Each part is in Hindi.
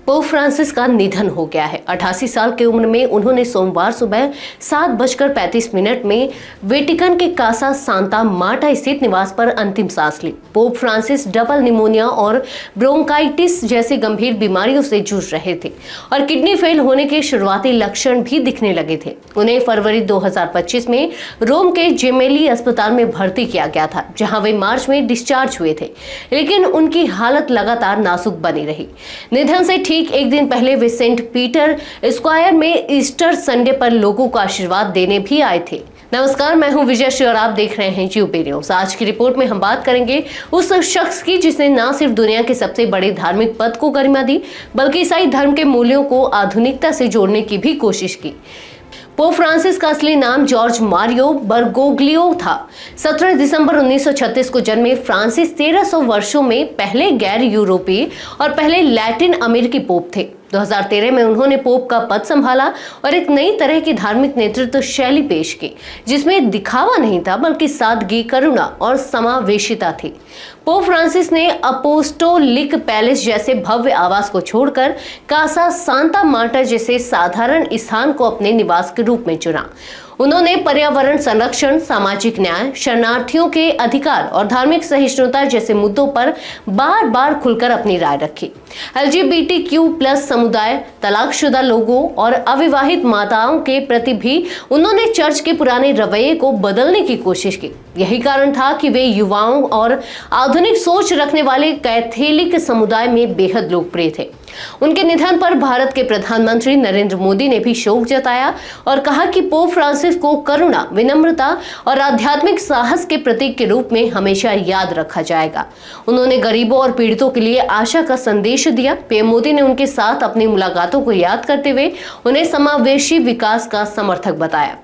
पोप फ्रांसिस का निधन हो गया है। 88 साल की उम्र में उन्होंने सोमवार सुबह 7:35 में वेटिकन के कासा सांता मार्टा स्थित निवास पर अंतिम सांस ली। पोप फ्रांसिस डबल निमोनिया और ब्रोंकाइटिस जैसी गंभीर बीमारियों से जूझ रहे थे और किडनी फेल होने के शुरुआती लक्षण भी दिखने लगे थे। उन्हें फरवरी 2025 में रोम के जेमेली अस्पताल में भर्ती किया गया था, जहां वे मार्च में डिस्चार्ज हुए थे, लेकिन उनकी हालत लगातार नाजुक बनी रही। निधन से ठीक एक दिन पहले वे सेंट पीटर स्क्वायर में ईस्टर संडे पर लोगों को आशीर्वाद देने भी आए थे। नमस्कार, मैं हूं विजय श्री और आप देख रहे हैं यूपी न्यूज। आज की रिपोर्ट में हम बात करेंगे उस शख्स की जिसने न सिर्फ दुनिया के सबसे बड़े धार्मिक पद को गरिमा दी, बल्कि ईसाई धर्म के मूल्यों को आधुनिकता से जोड़ने की भी कोशिश की। पोप फ्रांसिस का असली नाम जॉर्ज मारियो बर्गोग्लियो था। 17 दिसंबर 1936 को जन्मे फ्रांसिस 1300 वर्षों में पहले गैर यूरोपीय और पहले लैटिन अमेरिकी पोप थे। 2013 में उन्होंने पोप का पद संभाला और एक नई तरह की धार्मिक नेतृत्व शैली पेश की, जिसमें दिखावा नहीं था बल्कि सादगी, करुणा और समावेशिता थी। पोप फ्रांसिस ने अपोस्टोलिक पैलेस जैसे भव्य आवास को छोड़कर कासा सांता मार्टा जैसे साधारण स्थान को अपने निवास के रूप में चुना। उन्होंने पर्यावरण संरक्षण, सामाजिक न्याय, शरणार्थियों के अधिकार और धार्मिक सहिष्णुता जैसे मुद्दों पर बार बार खुलकर अपनी राय रखी। LGBTQ+ समुदाय, तलाकशुदा लोगों और अविवाहित माताओं के प्रति भी उन्होंने चर्च के पुराने रवैये को बदलने की कोशिश की। यही कारण था कि वे युवाओं और आधुनिक सोच रखने वाले कैथोलिक समुदाय में बेहद लोकप्रिय थे। उनके निधन पर भारत के प्रधानमंत्री नरेंद्र मोदी ने भी शोक जताया और कहा कि पोप फ्रांसिस को करुणा, विनम्रता और आध्यात्मिक साहस के प्रतीक के रूप में हमेशा याद रखा जाएगा। उन्होंने गरीबों और पीड़ितों के लिए आशा का संदेश दिया। पीएम मोदी ने उनके साथ अपनी मुलाकातों को याद करते हुए उन्हें समावेशी विकास का समर्थक बताया।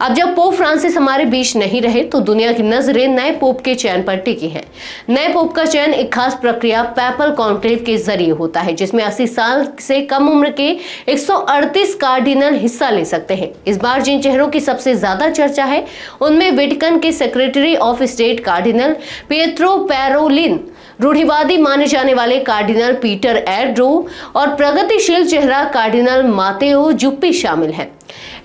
अब जब पोप फ्रांसिस हमारे बीच नहीं रहे तो दुनिया की नजरें नए पोप के चयन पर टिकी हैं। नए पोप का चयन एक खास प्रक्रिया पैपल कॉन्क्लेव के जरिए होता है, जिसमें 80 साल से कम उम्र के 138 कार्डिनल हिस्सा ले सकते हैं। इस बार जिन चेहरों की सबसे ज्यादा चर्चा है उनमें वेटिकन के secretary of state cardinal Pietro Parolin, रूढ़िवादी माने जाने वाले कार्डिनल पीटर एड्रो और प्रगतिशील चेहरा कार्डिनल मातेओ जुप्पी शामिल हैं।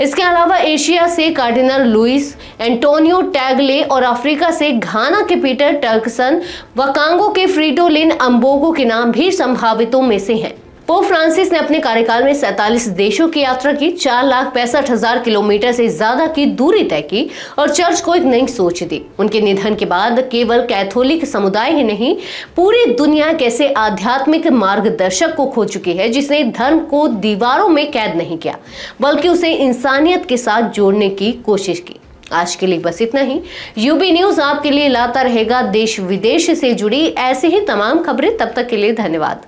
इसके अलावा एशिया से कार्डिनल लुइस एंटोनियो टैगले और अफ्रीका से घाना के पीटर टर्कसन व कांगो के फ्रीडोलिन अम्बोगो के नाम भी संभावितों में से हैं। पोप फ्रांसिस ने अपने कार्यकाल में 47 देशों की यात्रा की, 4,65,000 किलोमीटर से ज्यादा की दूरी तय की और चर्च को एक नई सोच दी। उनके निधन के बाद केवल कैथोलिक समुदाय ही नहीं, पूरी दुनिया कैसे आध्यात्मिक मार्गदर्शक को खो चुकी है, जिसने धर्म को दीवारों में कैद नहीं किया बल्कि उसे इंसानियत के साथ जोड़ने की कोशिश की। आज के लिए बस इतना ही। यूबी न्यूज आपके लिए लाता रहेगा देश विदेश से जुड़ी ऐसी ही तमाम खबरें। तब तक के लिए धन्यवाद।